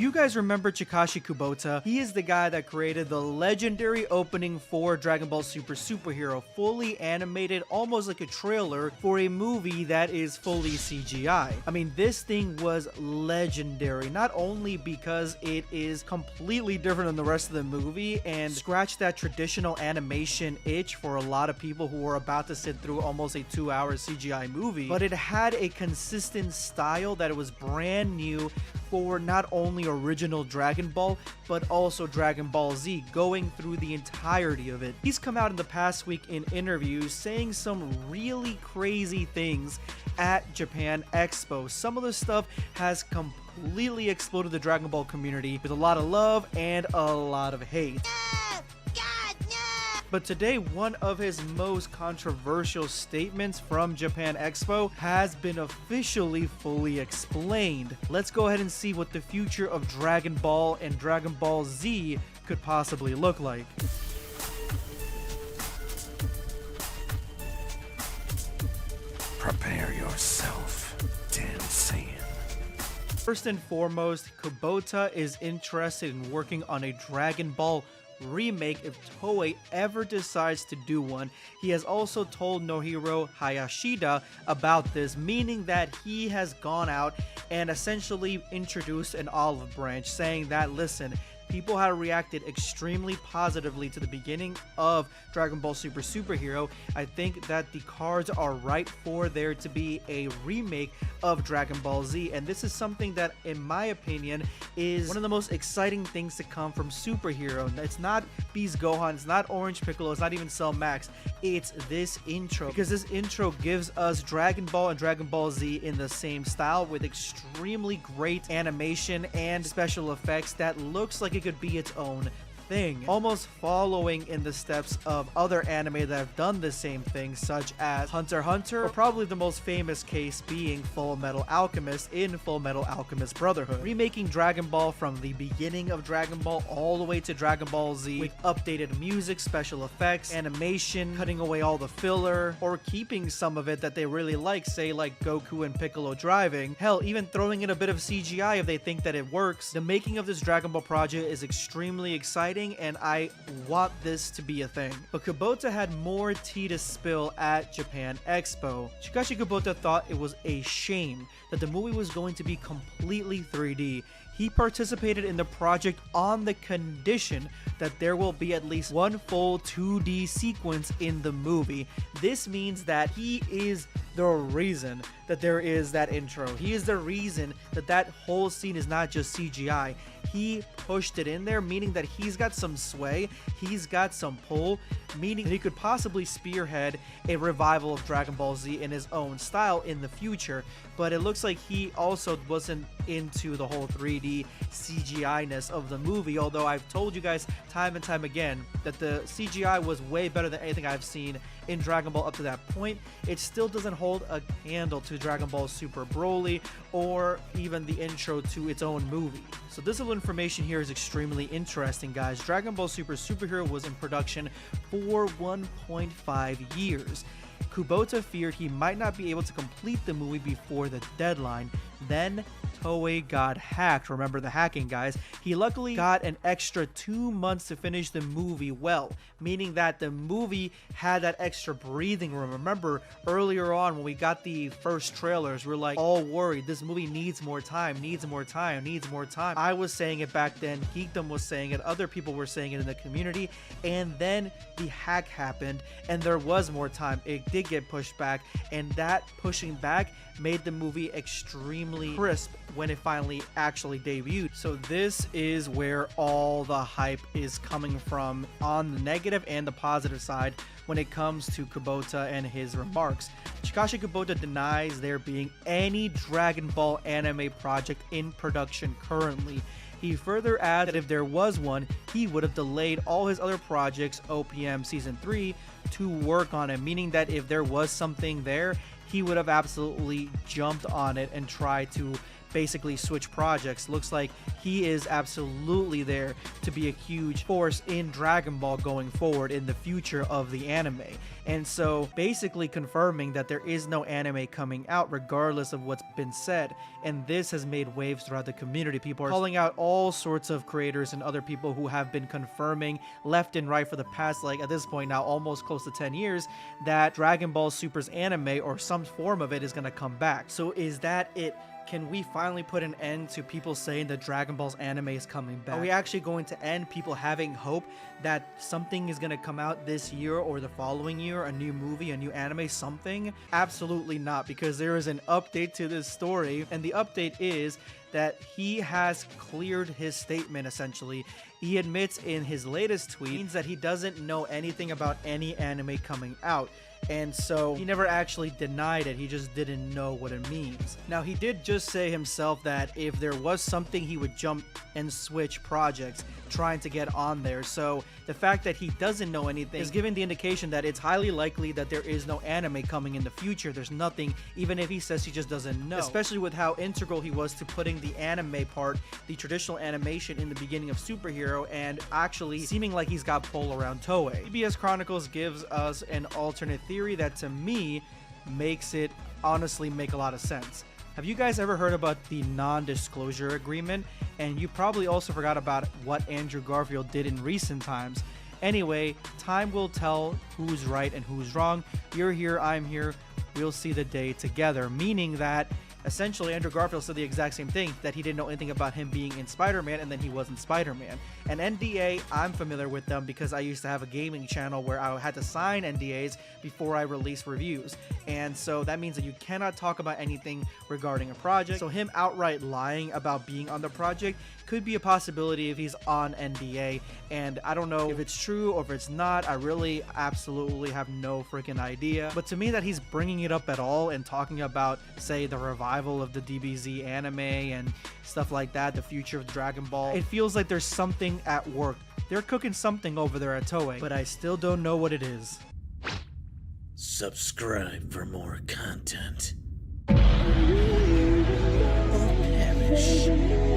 you guys remember Chikashi Kubota, he is the guy that created the legendary opening for Dragon Ball Super Superhero, fully animated, almost like a trailer for a movie that is fully CGI. I mean, this thing was legendary, not only because it is completely different than the rest of the movie and scratched that traditional animation itch for a lot of people who were about to sit through almost a 2-hour CGI movie, but it had a consistent style that it was brand new for not only original Dragon Ball, but also Dragon Ball Z, going through the entirety of it. He's come out in the past week in interviews saying some really crazy things at Japan Expo. Some of the stuff has completely exploded the Dragon Ball community with a lot of love and a lot of hate. But today, one of his most controversial statements from Japan Expo has been officially fully explained. Let's go ahead and see what the future of Dragon Ball and Dragon Ball Z could possibly look like. Prepare yourself, Dan Saiyan. First and foremost, Kubota is interested in working on a Dragon Ball remake if Toei ever decides to do one. He has also told Nohiro Hayashida about this, meaning that he has gone out and essentially introduced an olive branch, saying that, listen, people had reacted extremely positively to the beginning of Dragon Ball Super Superhero. I think that the cards are right for there to be a remake of Dragon Ball Z, and this is something that, in my opinion, is one of the most exciting things to come from Superhero. It's not Beast Gohan, it's not Orange Piccolo, it's not even Cell Max, it's this intro, because this intro gives us Dragon Ball and Dragon Ball Z in the same style with extremely great animation and special effects that looks like it could be its own thing, almost following in the steps of other anime that have done the same thing, such as Hunter x Hunter, or probably the most famous case being Full Metal Alchemist in Full Metal Alchemist Brotherhood. Remaking Dragon Ball from the beginning of Dragon Ball all the way to Dragon Ball Z with updated music, special effects, animation, cutting away all the filler, or keeping some of it that they really like, say like Goku and Piccolo driving, hell, even throwing in a bit of CGI if they think that it works. The making of this Dragon Ball project is extremely exciting, and I want this to be a thing. But Kubota had more tea to spill at Japan Expo. Chikashi Kubotas thought it was a shame that the movie was going to be completely 3D. He participated in the project on the condition that there will be at least one full 2D sequence in the movie. This means that he is the reason that there is that intro. He is the reason that that whole scene is not just CGI. He pushed it in there, meaning that he's got some sway, he's got some pull, meaning that he could possibly spearhead a revival of Dragon Ball Z in his own style in the future. But it looks like he also wasn't into the whole 3D CGI-ness of the movie, although I've told you guys time and time again that the CGI was way better than anything I've seen in Dragon Ball up to that point. It still doesn't hold a candle to Dragon Ball Super Broly or even the intro to its own movie. So this little information here is extremely interesting, guys. Dragon Ball Super Superhero was in production for 1.5 years. Kubota feared he might not be able to complete the movie before the deadline. Then Toei got hacked. Remember the hacking, guys. He luckily got an extra 2 months to finish the movie well, meaning that the movie had that extra breathing room. Remember earlier on when we got the first trailers, we're like all worried, this movie needs more time, needs more time, needs more time. I was saying it back then, Geekdom was saying it, other people were saying it in the community, and then the hack happened and there was more time. It did get pushed back, and that pushing back made the movie extremely crisp when it finally actually debuted. So this is where all the hype is coming from on the negative and the positive side when it comes to Kubota and his remarks. Chikashi Kubotas denies there being any Dragon Ball anime project in production currently. He further adds that if there was one, he would have delayed all his other projects, OPM Season 3, to work on it, meaning that if there was something there, he would have absolutely jumped on it and tried to basically switch projects. Looks like he is absolutely there to be a huge force in Dragon Ball going forward in the future of the anime. And so basically confirming that there is no anime coming out regardless of what's been said. And this has made waves throughout the community. People are calling out all sorts of creators and other people who have been confirming left and right for the past, like at this point now, almost close to 10 years, that Dragon Ball Super's anime or some form of it is going to come back. So is that it? Can we finally put an end to people saying that Dragon Ball's anime is coming back? Are we actually going to end people having hope that something is going to come out this year or the following year, a new movie, a new anime, something? Absolutely not, because there is an update to this story, and the update is that he has cleared his statement essentially. He admits in his latest tweet that he doesn't know anything about any anime coming out. And so he never actually denied it, he just didn't know what it means. Now, he did just say himself that if there was something, he would jump and switch projects trying to get on there. So the fact that he doesn't know anything is giving the indication that it's highly likely that there is no anime coming in the future. There's nothing, even if he says he just doesn't know. Especially with how integral he was to putting the anime part, the traditional animation in the beginning of Superhero, and actually seeming like he's got pull around Toei. CBS Chronicles gives us an alternate theory that to me makes it honestly make a lot of sense. Have you guys ever heard about the non-disclosure agreement? And you probably also forgot about what Andrew Garfield did in recent times. Anyway, time will tell who's right and who's wrong. You're here, I'm here. We'll see the day together. Meaning that essentially Andrew Garfield said the exact same thing, that he didn't know anything about him being in Spider-Man, and then he wasn't Spider-Man. And NDA, I'm familiar with them because I used to have a gaming channel where I had to sign NDAs before I release reviews. And so that means that you cannot talk about anything regarding a project. So him outright lying about being on the project could be a possibility if he's on NDA. And I don't know if it's true or if it's not. I really absolutely have no freaking idea. But to me, that he's bringing it up at all and talking about, say, the revival of the DBZ anime and stuff like that, the future of Dragon Ball, it feels like there's something at work. They're cooking something over there at Toei, but I still don't know what it is. Subscribe for more content. Or perish.